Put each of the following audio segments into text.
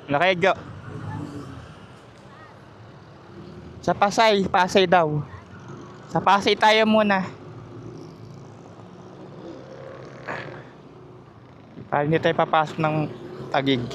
Nakayagyo. Sa Pasay, Pasay daw. Sa Pasay tayo muna. Para hindi tayo papasok ng Taguig.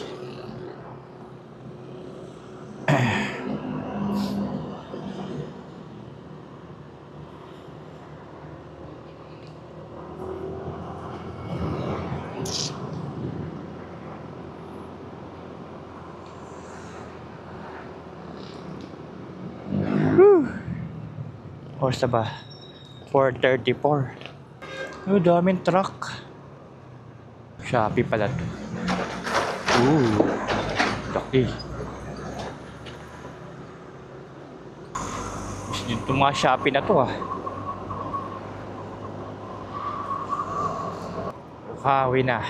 Oras na ba? 4:34. Oh, daming truck. Shopee pala to. Laki. Dito mga Shopee na to ah. Uhawi na.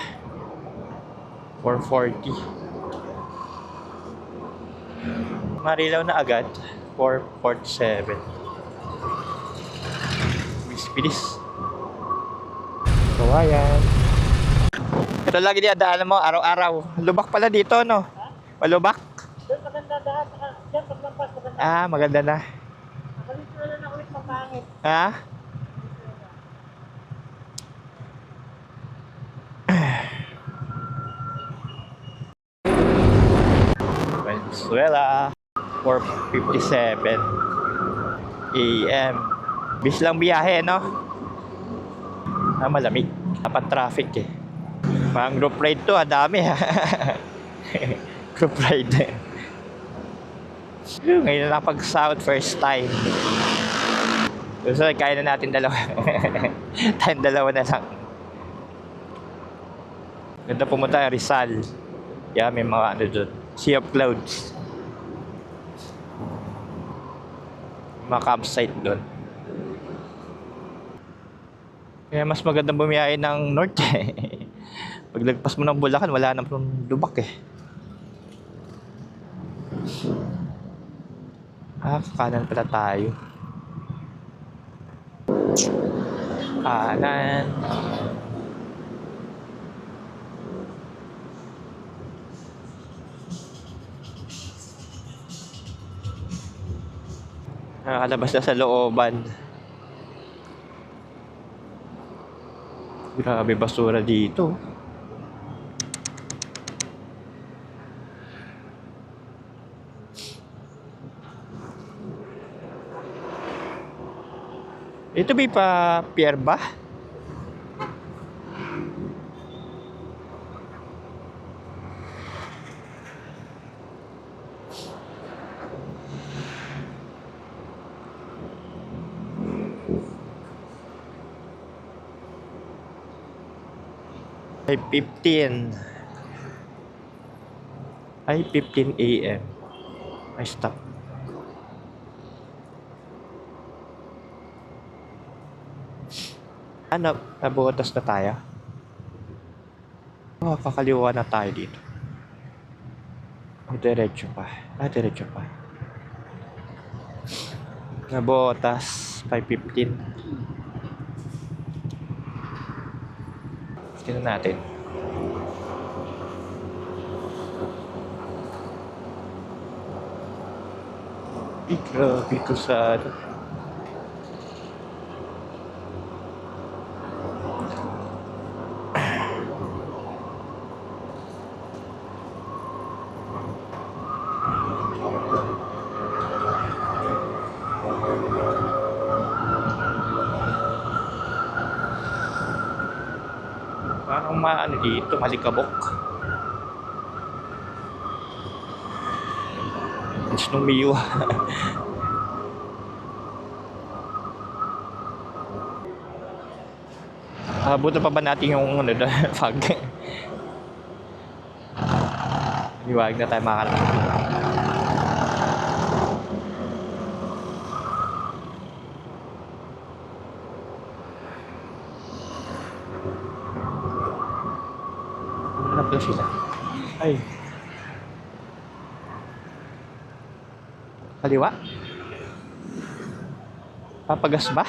4:40. Marilaw na agad. 4:47. Bilis. Kawayan. Ito lagi dinadaanan mo araw-araw. Lubak pala dito, no? Malubak? Doon maganda daan. Diyan paglampas maganda. Ah, maganda na. Nakalit na lang ako ulit mapangit. Ha? Venezuela. 4:57 AM. Bis lang biyahe, no? Ah, malamig. Dapat traffic eh. Parang group ride to, dami ha. Group ride. Ngayon na nakapag-south first time. So, kaya na natin dalawa. Tayong dalawa na lang. Ganda pumunta Rizal. Yeah, may mga ano doon. Sea of Clouds. Mga campsite doon. Kaya mas magandang bumiyahe ng north eh. Paglagpas mo ng Bulacan, wala naman lubak eh. Kanan pala tayo. Kanan. Nakakalabas na sa looban. Grabe basura dito. Ito ba pa pier ba? Ay 15 AM. Ay stop. Ano, nabutas na tayo. Kakaliwa na tayo dito. Diretso pa. Diretso pa. Nabutas 5:15. Tingnan natin. Grabe ko sa parang maano dito, malikabok. Gusto nung miwa. Abutan pa ba natin yung ano doon? Fog. Liwag na tayo makakalaman. Ano na sila? Ay. Kaliwa? Papagas ba?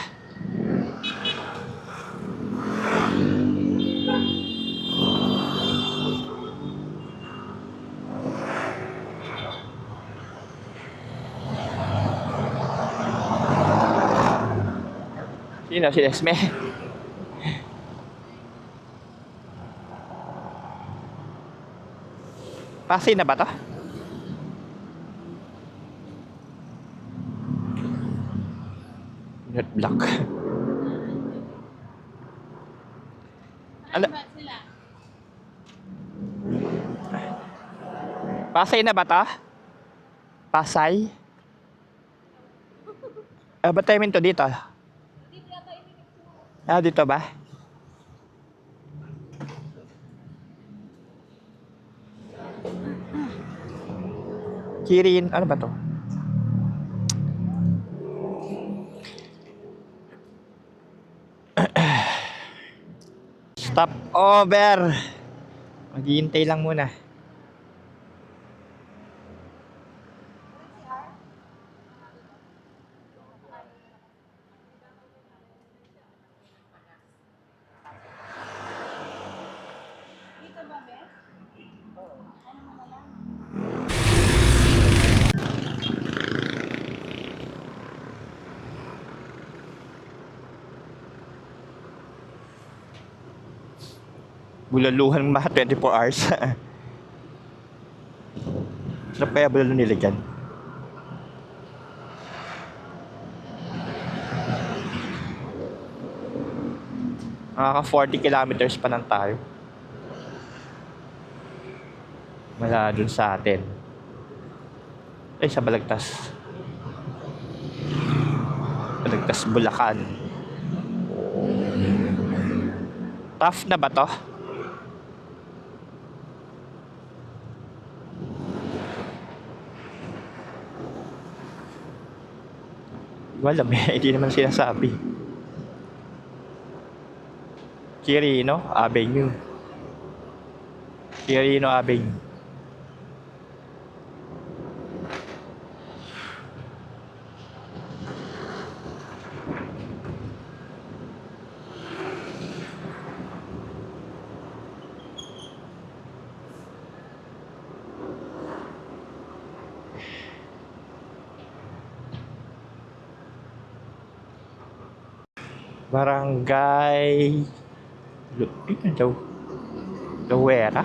Sino? Si Esme? Pasay na ba to? Not block. Ano? Pasay na ba to? Pasay? Ba't tayo minto dito? Ah, dito ba? Kirin, ano ba to? Stop over. Maghihintay lang muna. Bulaluhan mga 24 hours. Sarap kaya bulalo nila dyan. Nakaka 40 kilometers pa lang tayo. Mula dun sa atin. Ay, sa Balagtas. Balagtas, Bulacan. Tough na ba to? Wala, hindi naman sinasabi. Quirino Avenue. Quirino Avenue. Barangay Luwera.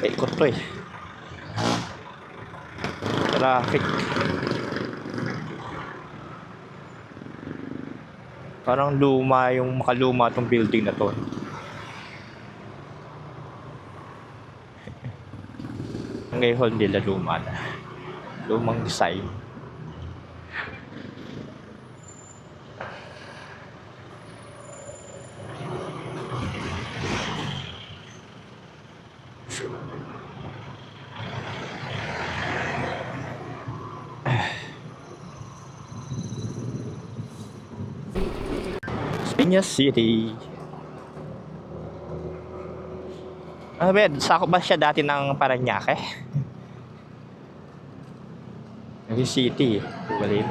Ikot to eh. Traffic. Parang luma yung makaluma tong building na to. Ngayon nila luma na. Lumang design. Piñas City. Ano ba, sakop ba siya dati ng Paranaque? Naging city. Balin.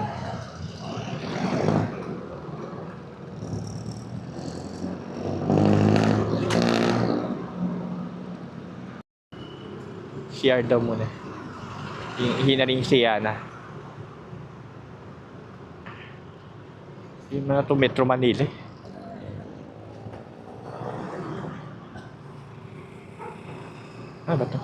CR daw muna. Hinaring siya na. Yung mga to Metro Manila eh. Ano ba to?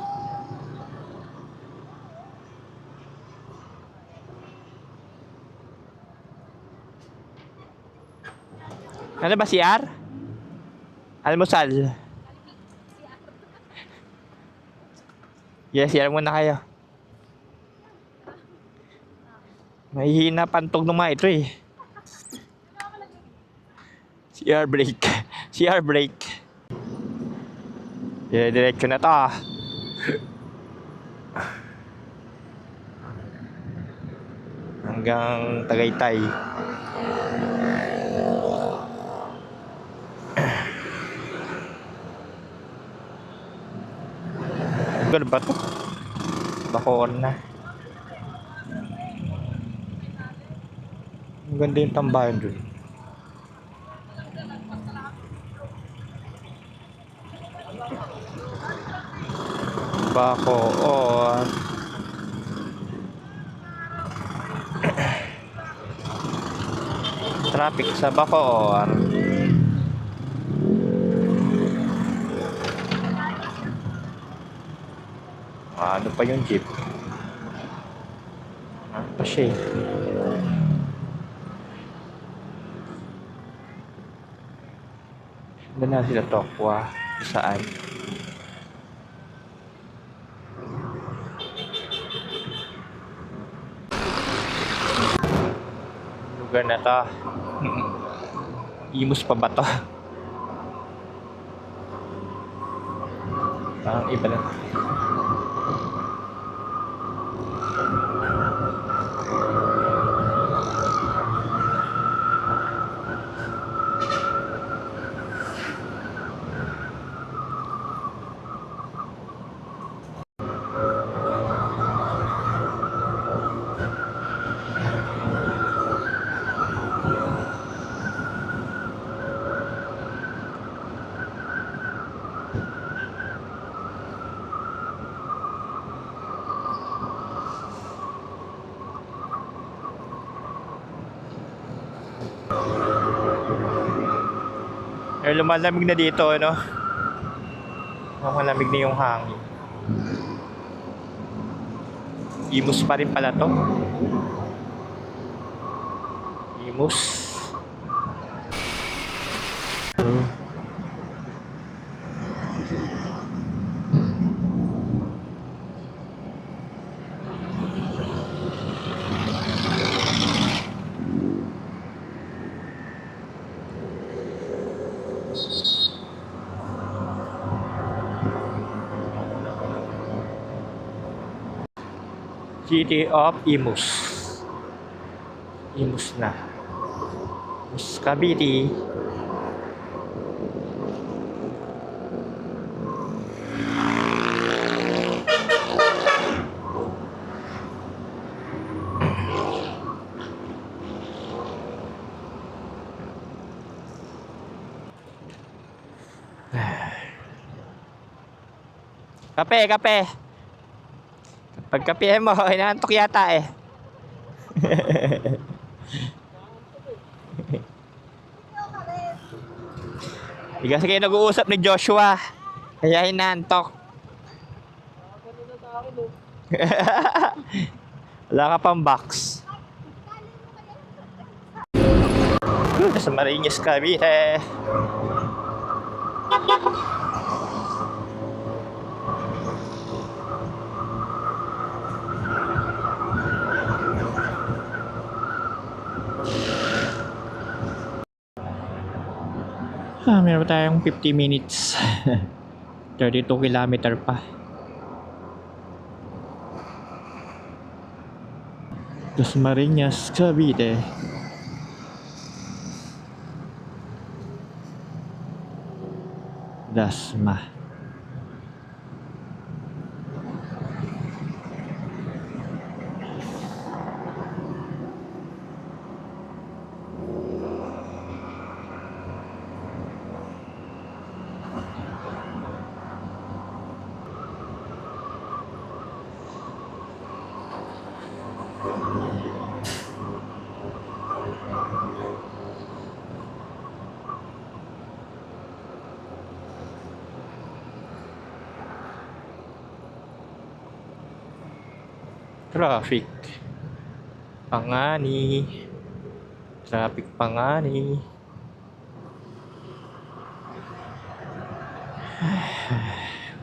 Ano ba CR? Almusal. Yes, CR muna kayo. Mahihina pantog ng mga ito eh. CR break. CR break. Diretso na to ah. Hanggang Tagaytay. lugar ba to? Bacoor na. Ang ganda yung tambayan dun. Bacoor. Traffic sa Bacoor. Ano pa yung jeep? Ano pa siya eh? Doon na sila Tokwa. Saan? Lugar na to. Imus pa ba to? Parang iba lang. Lumalamig na dito, ano? Malamig na yung hangin. Imus pa rin pala to. Imus. City of Imus. Imus na. Imus Cavite. Kape, kape. Pagkapihan mo, inaantok yata eh. Hindi kasi kayo nag-uusap ni Joshua. Kaya inaantok. Wala ka pang box. Sa Marinas Cavite. Meron tayong 50 minutes. 32 kilometer pa. Las Marinas, Cavite. Dasma. Traffic. Pangani. Traffic Pangani.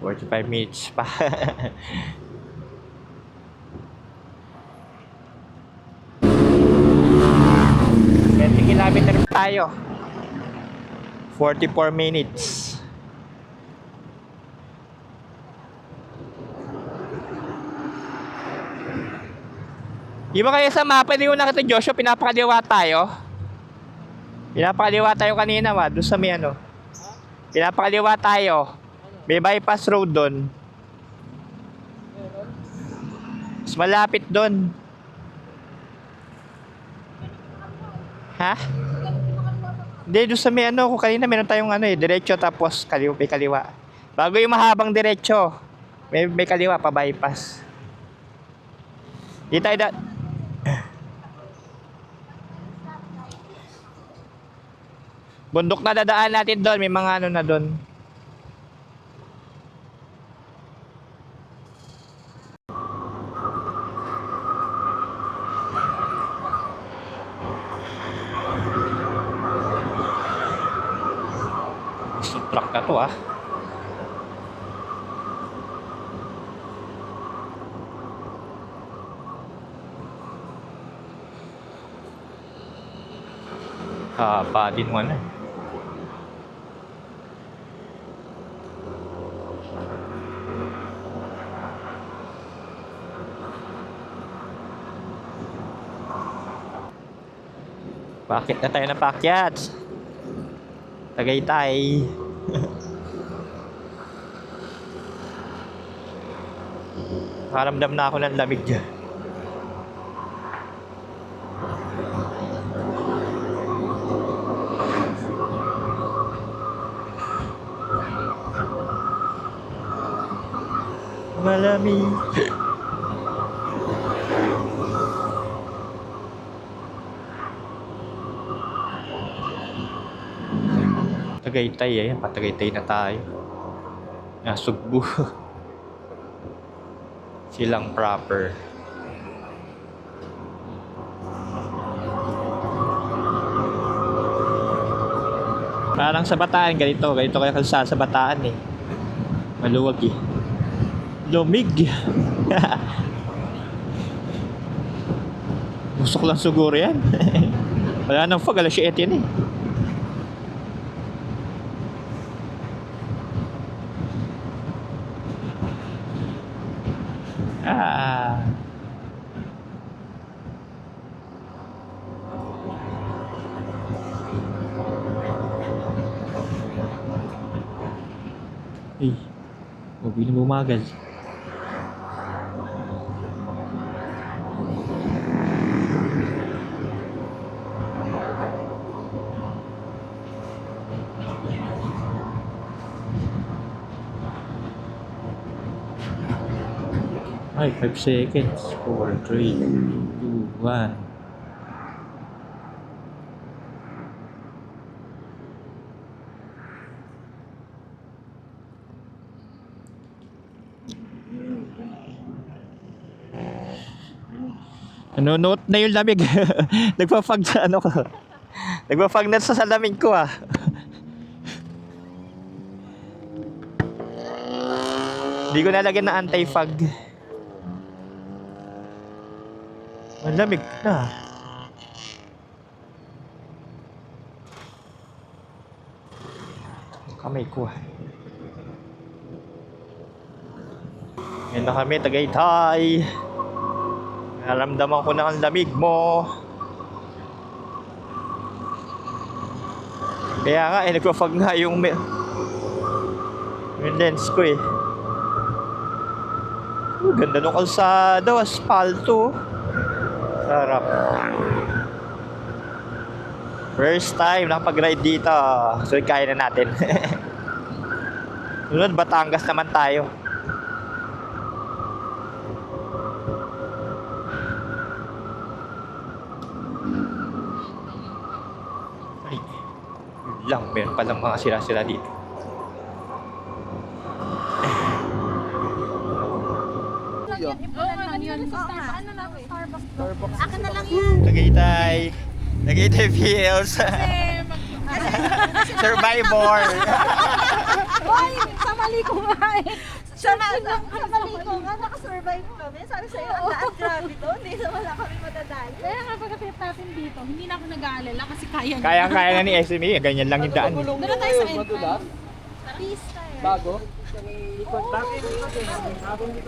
Forty-five minutes pa. 20 kilometer tayo. 44 minutes. Di ba kayo sa mapa, di ko nakita Joshua, pinapakaliwa tayo? Pinapakaliwa tayo kanina doon sa may ano. Pinapakaliwa tayo. May bypass road doon. Mas malapit doon. Ha? Hindi, doon sa may ano, kung kanina meron tayong ano eh, diretso tapos kaliwa, may kaliwa. Bago yung mahabang diretso, may kaliwa pa bypass. Di tayo bundok na dadaan natin doon, may mga ano na doon. Truck na to ah. Haba din mo na. Bakit na tayo napakyat? Tagaytay. Nakaramdam na ako ng lamig dyan. Malamig. Tagaytay eh, patagaytay na tayo. Nasugbu. Silang proper. Parang sa Bataan ganito kaya kalsada sa Bataan eh. Maluwag eh. Lumig. Busok lang siguro yan. Wala nang fog, alas 7 yan eh. Ah. Eh, huwag na bumagal. Ay, 5 seconds. 4, 3, 2, 1. Nanonood na yung lamig. Nagpa-fog sa ano ko. Nagpa-fog na sa lamig ko ah. Hindi ko nalagyan na anti-fog. Malamig na. Kamay ko ah. Yan na kami, Tagaytay. Naramdaman ko na ang lamig mo. Kaya nga eh, nagpa-fog nga yung lens ko eh. Ganda nung kalsada, aspalto. Sarap. First time nakapag-ride dito. So kaya na natin. Sunod, Batangas naman tayo. Ay, yun lang, meron palang mga sila-sila dito. Akin na lang yan. Tagaytay Fields. Survivor. Hoy, sa mali ko nga eh. Sa mali ko nga, nakasurvive kami. Sabi sa'yo, ang daan grabe doon. Hindi na wala kami madadali. Kaya nga pagkatapos natin dito, hindi na ako nag-aalala kasi kaya niya. Kaya na ni SME. Ganyan lang yung daan. Doon na tayo sa entrance. Peace tayo. Bago?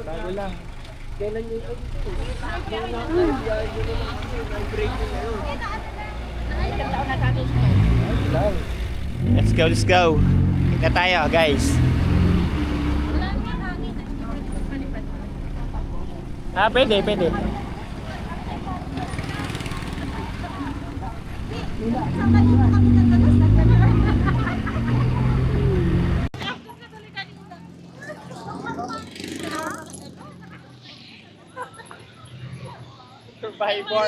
Bago lang. Kailan nyo ito? Let's go. Kita tayo, guys. Ah, pwede, pwede. Saan kayo kami nagdalas? Survivor.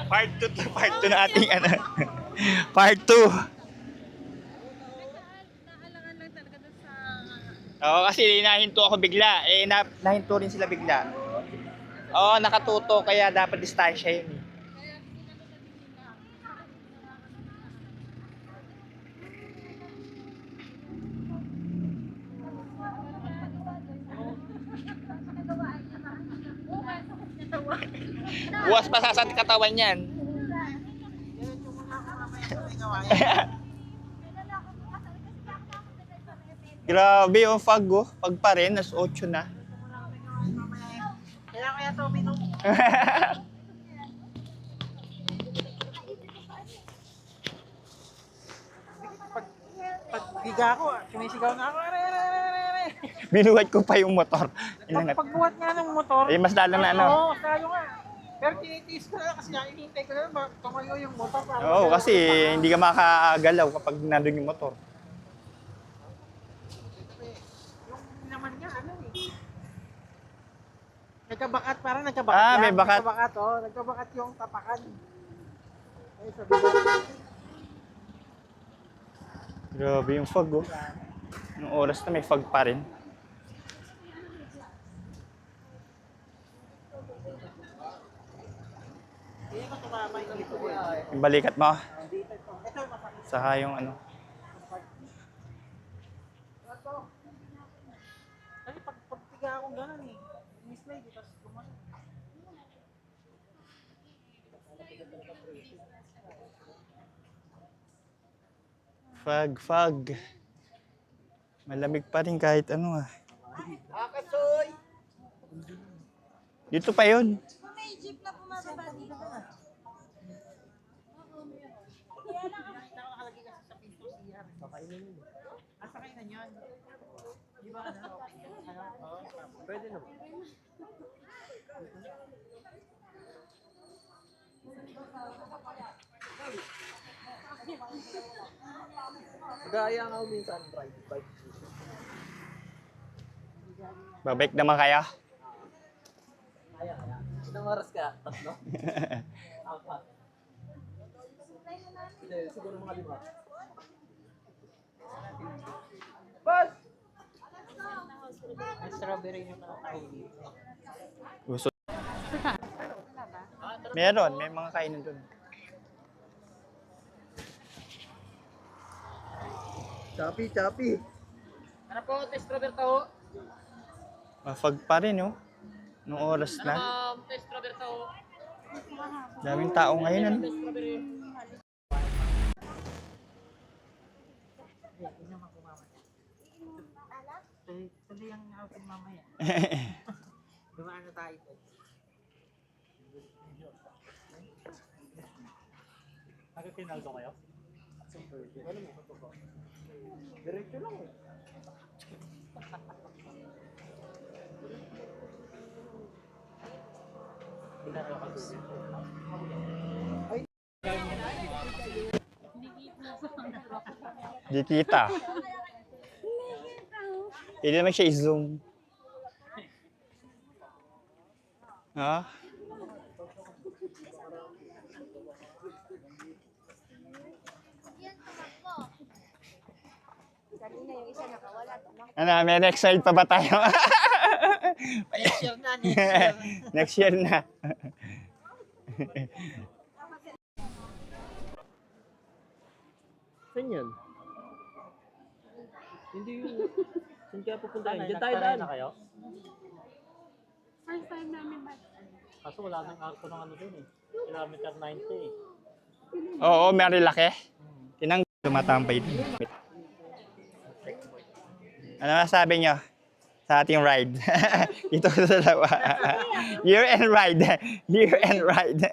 Part 2 to part 2 na ating ano. Part 2. Naalangan lang talaga doon sa... Oo, kasi nahinto ako bigla. Nahinto rin sila bigla. Oo, nakatuto kaya dapat distansya yun. Buwas pa sa katawan yan. Grabe yung fog oh. Fog pa rin, nas 8 na. Kaya to, minum. Pagbiga ako, sumisigaw na ako. Binuhat ko pa yung motor. Inangat. Pagbuhat nga ng motor. Eh, mas lalo na ano. Oo, lalo nga. Pero tinitiis ko na lang kasi hinihintay ko na lang tumayo yung motor. Oo, kasi hindi ka makagalaw kapag nandun yung motor. Yung naman niya, ano eh. Nagkabakat, parang nagkabakat Ah, yan. may bakat. Nagkabakat, oh. Nagkabakat yung tapakan. Ay, sabi ko. Grabe yung fog oh. Nung oras na may fog pa rin. Hindi ko tumama yung dito ko. Yung balikat mo. Saka yung ano. Kasi pagpiga akong gano'n eh. Mislide, tapos gumano. Fog. Malamig pa rin kahit ano ah. Akasoy! Dito pa yun. May jeep na bumababa dito. Nakalagay kasi sa pinto siya. Kakainin yun. Sakay na yan. Di ba ano? Pwede naman. Gaya nga minsan ride bike. Babalik naman kaya. Kaya. Ilang oras ka? Tatlo? Apat. Hindi, siguro mga 5. Boss! May strawberry yung nakakahuli. Gusto. Meron, may mga kainan dun. Chappy. Ano po, test strawberry taho? Mafag pa rin oh. Nung oras na. Test strawberry taho? Daming tao ngayon ano. Strawberry. Tuloy ang outing mamaya. Dumaan na tayo. Nagkakinaldo kayo? Wala mo, ito ba? Diretso lang eh. Di kita. Hindi naman siya i-zoom. Ha? Kanina yung isa nakawala. Ano, may next slide pa ba tayo? Next year na. Next year na. Saan yan? Hindi yun. Saan kaya pupuntahin? Diyan tayo daan. Na kayo? First time namin ba? Kaso wala nang arko ng ano dun eh. Kilometer 90 eh. Oo, may laki. Tinang tumatambay din. Ano masabi nyo sa ating ride? Ito sa dalawa. Year and ride. Year and ride.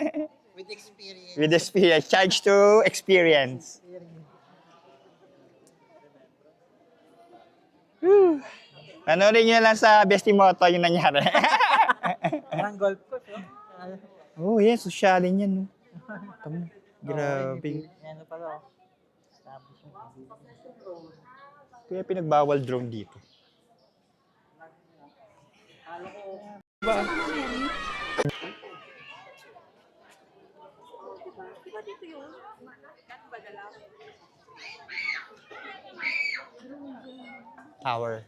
With experience. With experience. Charge to experience. Panoorin nyo lang sa Bestimoto yung nangyari. Parang golf course, oh. Oh, yan. Sosyalin yan, no? Tama. Grabe. Ano pala, oh. Establishment. Kaya pinagbawal drone dito. Ba? Tower.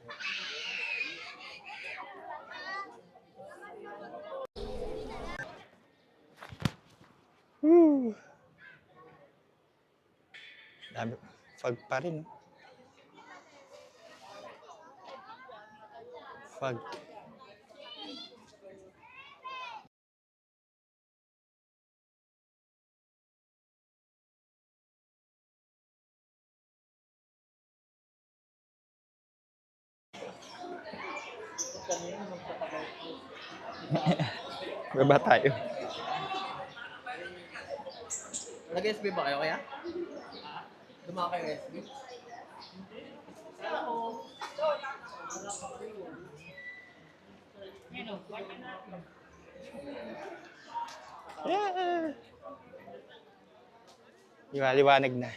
Woo. Dami. Fog pa rin. No? Fog. Baba tayo. Nag-SB ba kayo kaya? Dumaan kayo SB? Yeah. Liwanag na.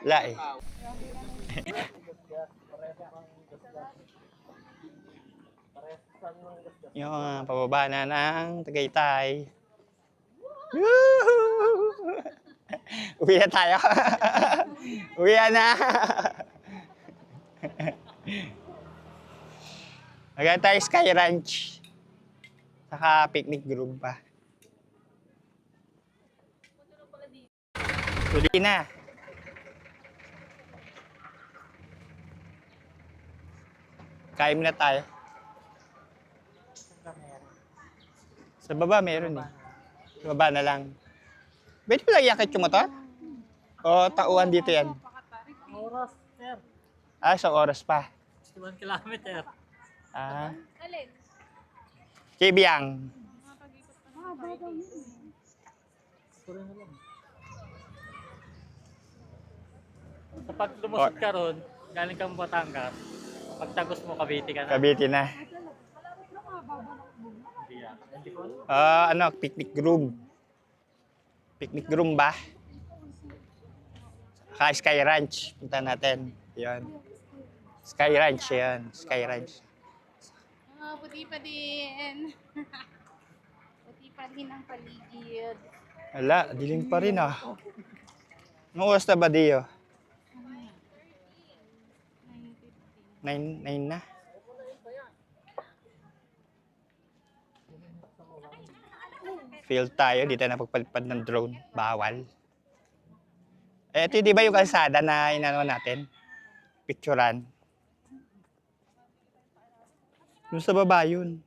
Wala eh. Yung pababa na ng Tagaytay. Woohoo! Uwi na tayo. Uwi na. Maganda tayo Sky Ranch. Saka picnic group pa. Uli na. Kain na tayo. Sa baba meron eh. Sa baba na lang. Pwede mo lang yakit yung motor? O tauhan dito yan? Oras, sir. Ah, sa oras pa. 61 kilometer. Ah. Alin? Kibiang. Puro na lang. Kapag lumusot ka ron, galing kang Batangas, pagtagos mo Cavite ka na. Cavite na. Hindi yan. Hindi ko alam. Ah, ano, picnic room. Picnic room ba? Saka Sky Ranch. Punta natin. Yan. Sky Ranch yan. Sky Ranch. Oh, puti pa din. Puti pa din ang paligid. Wala, dilim pa rin ah. Anong oras na ba diyo? 9 na. Fail tayo, dito na pagpalipad ng drone. Bawal. Eh, ito di ba yung kalsada na inano natin? Picturean. Yung sa baba yun.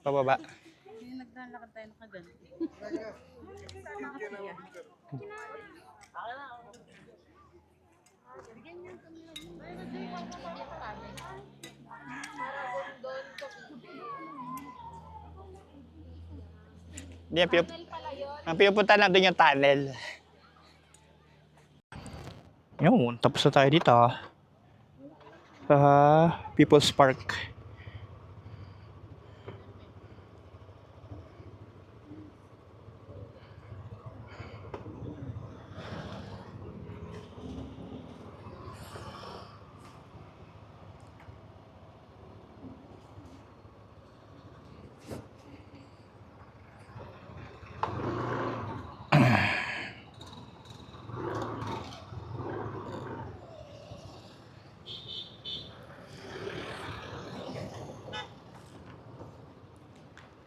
Pababa. Yung naglalakad tayo nakaganti. Hindi, ang pinupunta lang doon yung tunnel. Yun, tapos na tayo dito. People's Park.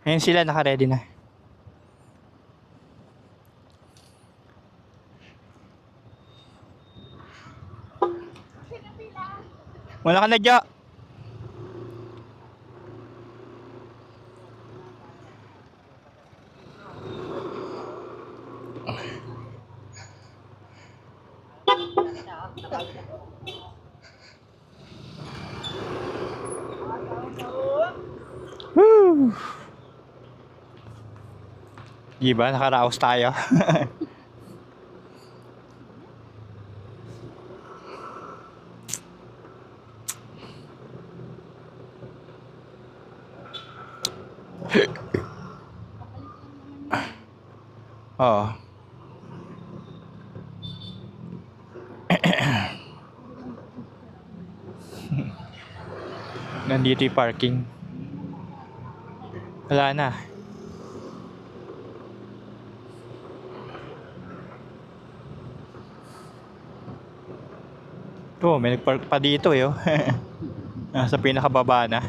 Ayan sila, naka-ready na. Wala ka na, Jo. Whew. Di ba? Nakaraos tayo. Oo. Nandito yung parking. Wala na. Oh, may nagpark pa dito eh. Oh. Nasa pinakababa na.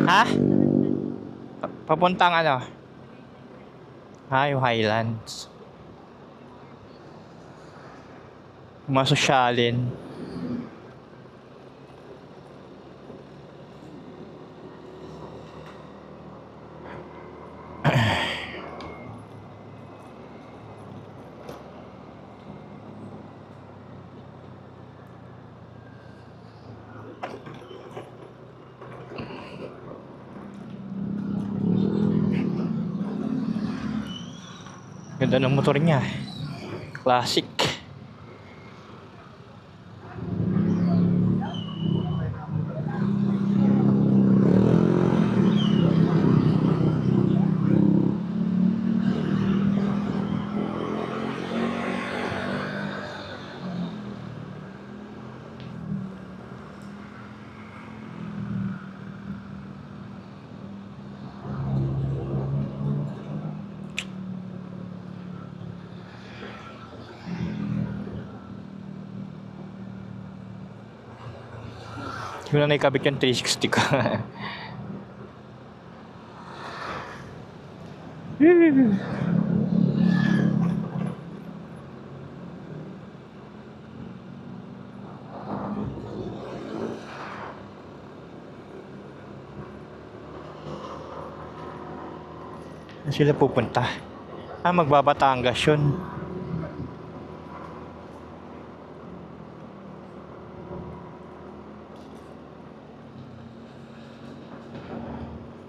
Ha? Papuntang ano? Yung Highlands. Masosyalin. Ganda ng motor niya. Classic. Yung na naikabit yung 360 ko. Saan sila pupunta? Magbabatangas yun.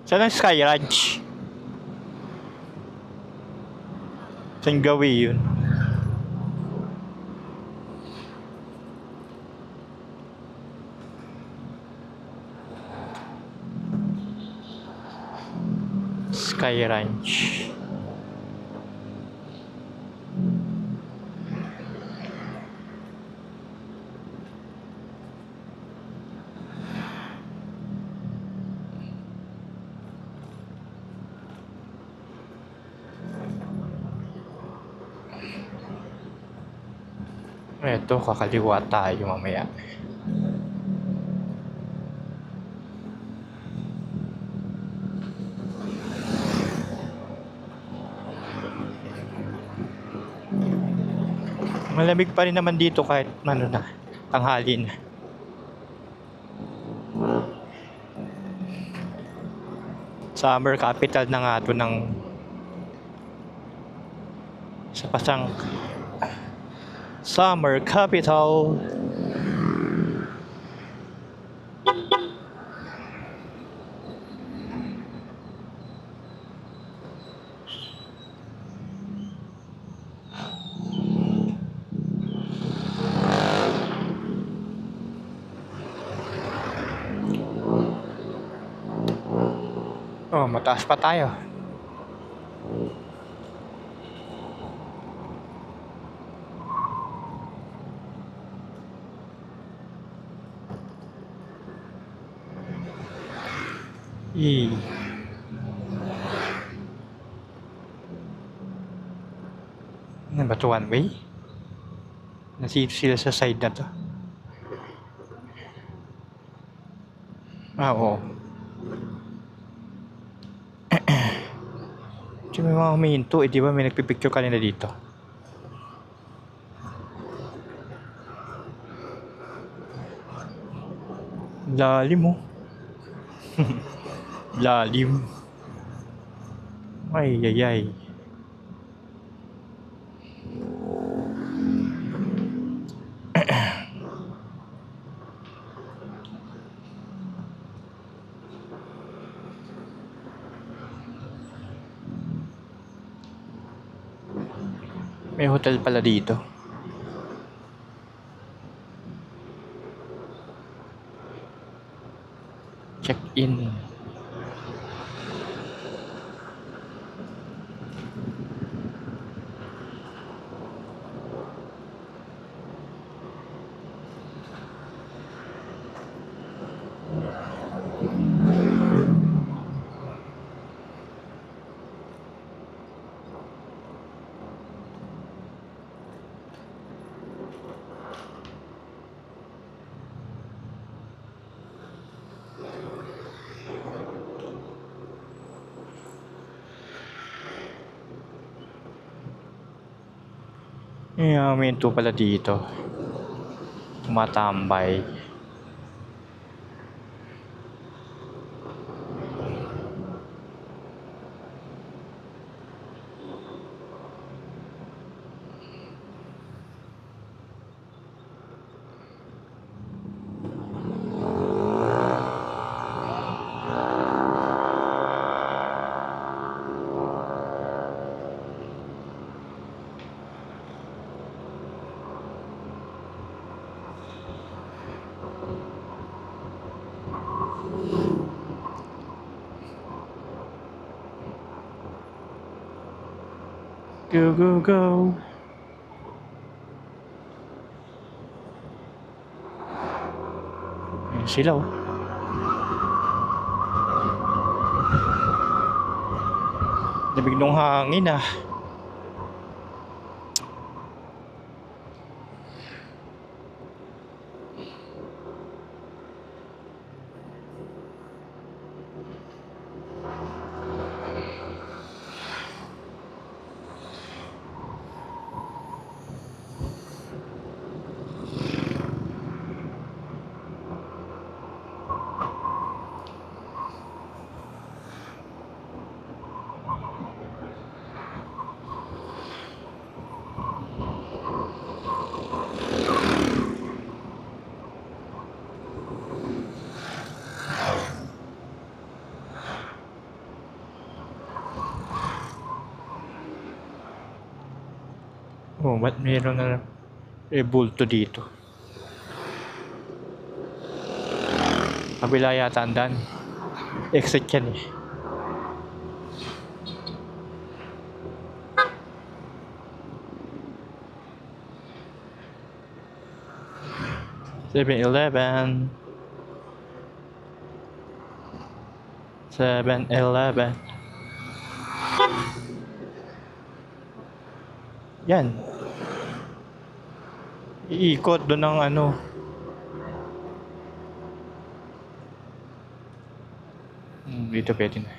Saan ang Sky Ranch? Saan gawi yun? Sky Ranch. Eto, kakaliwa tayo mamaya. Malamig pa rin naman dito kahit ano na, tanghali na. Summer capital na nga ito ng sa pasang Summer capital. Oh, mataas pa tayo. Ano ba ito, one way? Nasito sila sa side na to. Oo. May mga humihinto, di ba may nagpipicture kanina dito? Lalim oh. Lalim. Ay, ay, ay. May hotel pala dito. Check-in. May minto pala dito. Tumatambay. Go, go, go. Ayan sila oh. Lamig ng hangin ah. Oh, ba't meron na bulto dito? Kabila yata ang daan. Exit yan eh. (7-Eleven) 7-Eleven. Yan. Iikot doon ng ano. Dito pwede na.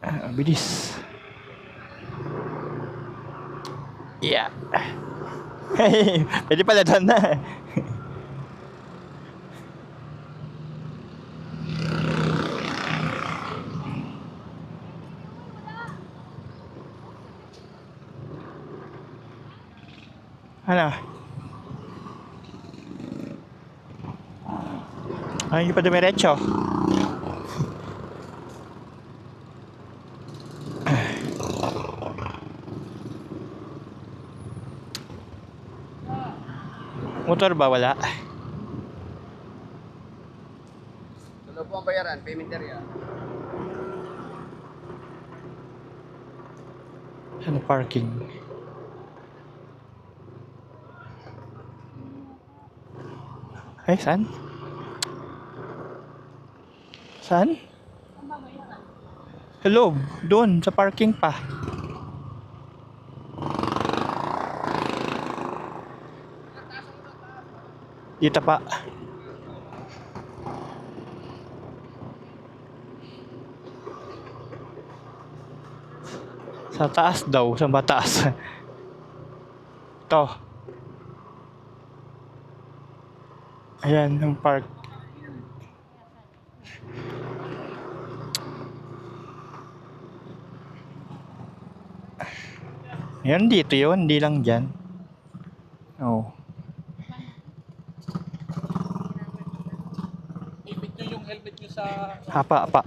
Ang bilis. Yeah. Hey, pwede pala doon na. Ano? Ay, hindi pa dumiretso. Motor ba? Wala. Ano po ang bayaran? Payment area. Ano parking? Ay, saan? Saan? Hello, doon sa parking pa. Dito pa. Sa taas daw, sa mataas. Ito. Ayan, yung park. Ayan, dito yun. Hindi lang dyan. Oh. Ipit nyo yung helmet nyo sa... Apa.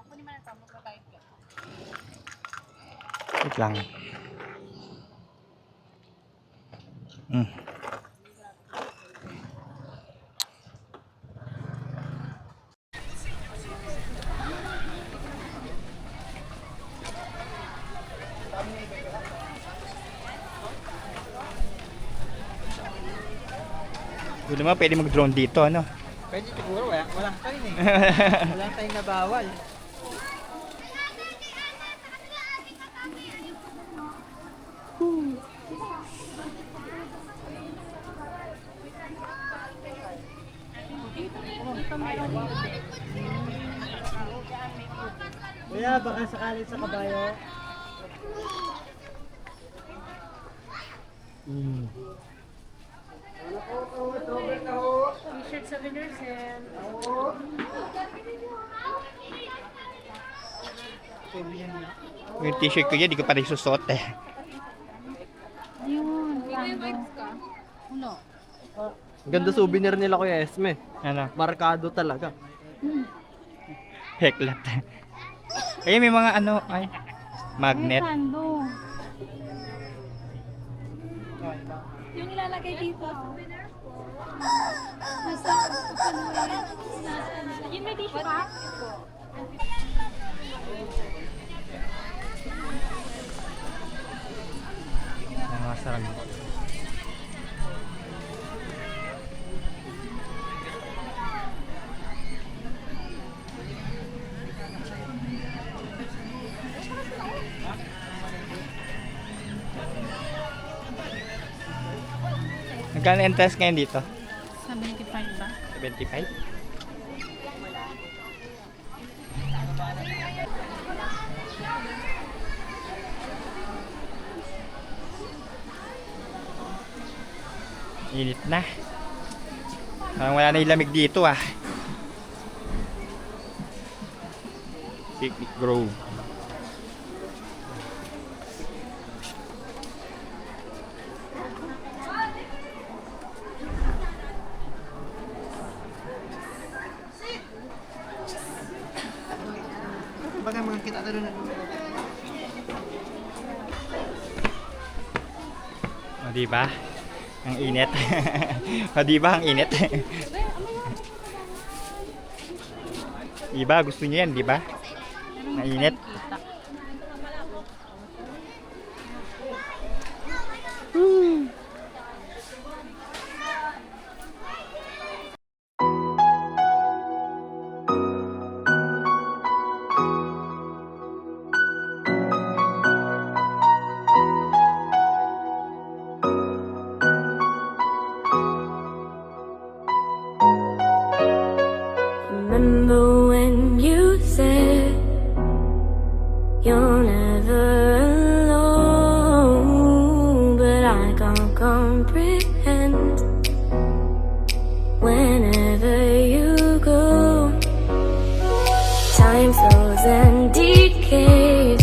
Kunin mo na ito. Magbabayad ka. Wait lang. Mm. Doon naman pwede mag-drone dito, ano? Pwede siguro, walang time eh. Walang time na bawal. Kuya, baka sakali sa kabayo. T-shirt sa Vinersel. Yung t-shirt ko yan, di ko pa rin susot eh. Yun. Hindi yung vibes ka? Uno. Ganda souvenir nila Kuya Esme. Ano? Markado talaga. Heklat. Ayun, may mga ano, ay, magnet. Sando. Yung ilalagay dito. Nasa, yun may tissue ka? Mga sarang. Magkano entrance ngayon dito? 75 ba? 75? Init na. Parang wala na yung lamig dito ah. Picnic Grove. Bagay mga kita doon. O diba? Ang init. O diba ang init? Diba? Gusto niyo yan, diba? Ang init. Remember when you said you're never alone, but I can't comprehend whenever you go. Time slows and decays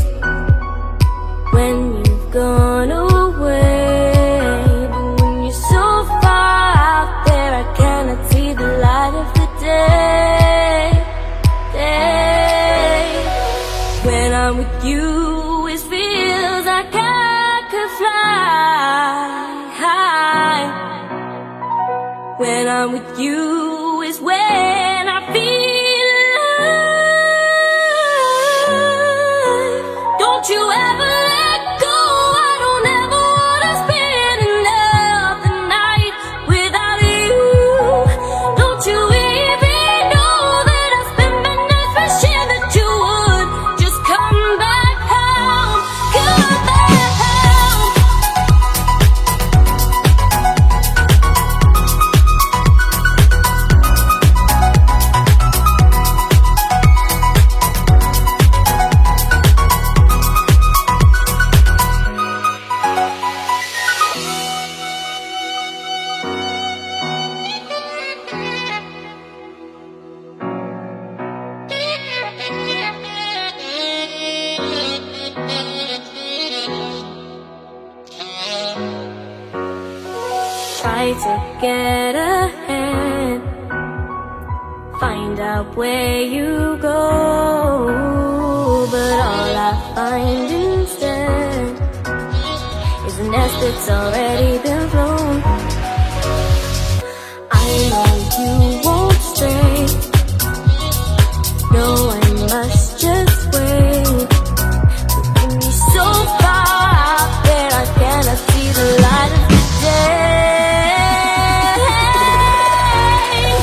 when you've gone away, but when you're so far out there, I cannot see the light of the day. When I'm with you, it feels like I could fly high. When I'm with you is when I feel alive. Don't you ever let go. I don't ever wanna spend another night without you. Don't you even know that I spent my nights wishing that you would just come back home, come back home. get ahead. Find out where you go, but all I find instead is a nest that's already been flown. I know you won't stray. No, I must just wait. Taking me so far out there, I cannot see the light of the day.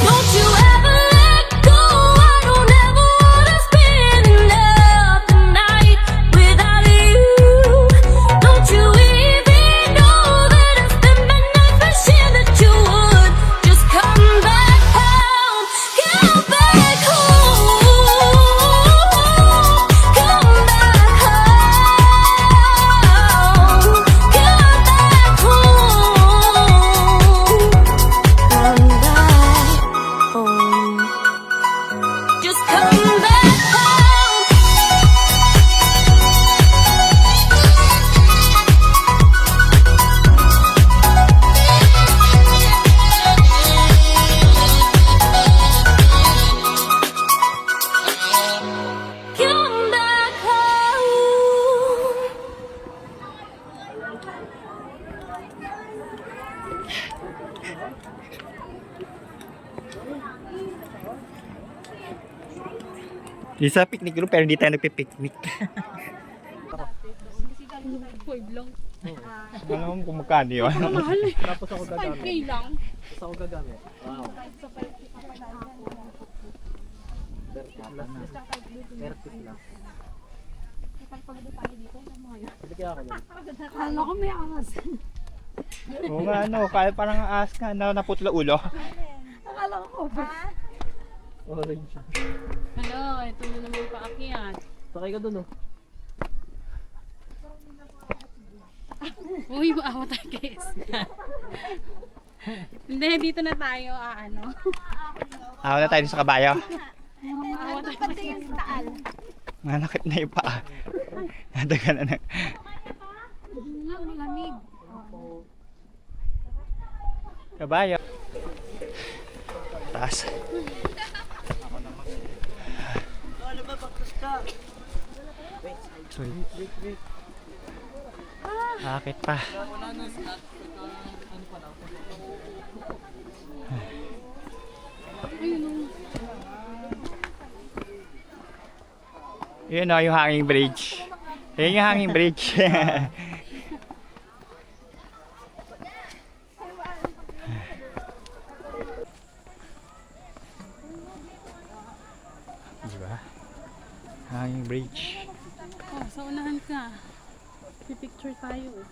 Don't you ever let go. I don't ever wanna spend another night without you. Don't you even know that I spent my night wishing that you would just come back home. Come back home. Come back home. Come back home. Come back home. Just come back home. Come back home. Di sa picnic group pero hindi tayo nagpi-picnic. Alam mo kung magkano yun? Mahal eh. Tapos ako 5K gagamit. lang. Tapos ako gagamit. Wow. 30 lang. Hindi kaya ako lang. Akala ko may angas. Oo nga ano, kaya parang aas ka na naputla ulo. Akala ko ba? Orange. Hello, ito na naman paakyat. Sakay ka dun oh. Uy, maawa tayo guys. Hindi, dito na tayo, ano. Ako na tayo sa kabayo. Maawa tayo. Pati yung taal. Nanakit na yung paa. Nadaga na na. Wala, malamig. Kabayo. Taas. Sorry. Akit pa. Yun o, yung hanging bridge. Yun yung hanging bridge. Diba? Hanging bridge. Oh, sa unahan ka. Pipicture tayo.